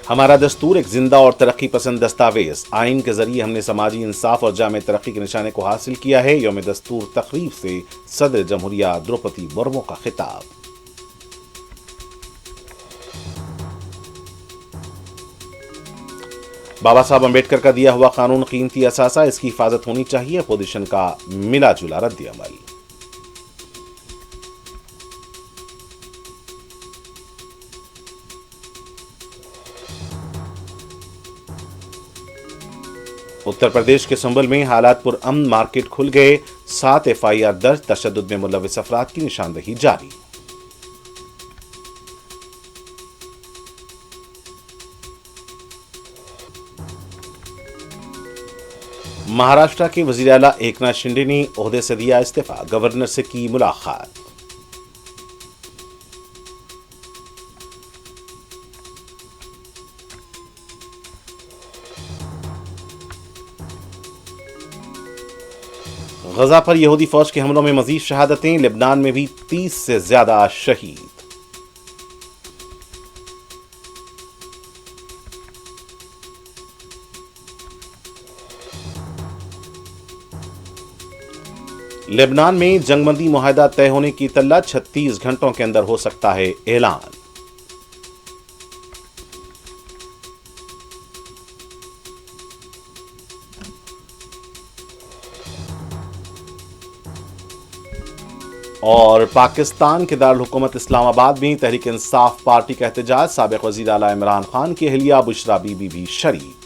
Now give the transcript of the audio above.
हमारा दस्तूर एक जिंदा और तरक्की पसंद दस्तावेज। आइन के जरिए हमने समाजी इंसाफ और जामे तरक्की के निशाने को हासिल किया है। यौम दस्तूर तकरीब से सदर जमहूरिया द्रौपदी मुर्मू का खिताब। बाबा साहब अम्बेडकर का दिया हुआ कानून कीमती असासा, इसकी हिफाजत होनी चाहिए। अपोजिशन का मिला जुला रद्द अमल। उत्तर प्रदेश के संभल में हालात पुरअमन, मार्केट खुल गए। 7 FIR दर्ज, तशद्दुद में मुलविस अफराद की निशानदही जारी। महाराष्ट्र के वजीर आला एकनाथ शिंदे ने ओहदे से दिया इस्तीफा, गवर्नर से की मुलाकात। गजा पर यहूदी फौज के हमलों में मजीद शहादतें। लेबनान में भी 30 से ज्यादा शहीद। लेबनान में जंगबंदी मुआहदा तय होने की इत्तला, 36 घंटों के अंदर हो सकता है ऐलान। और पाकिस्तान के दारुल हुकूमत इस्लामाबाद में तहरीक इंसाफ पार्टी का एहतजाज। साबिक वजीर आला इमरान खान की अहलिया बुशरा बीबी भी शरीक।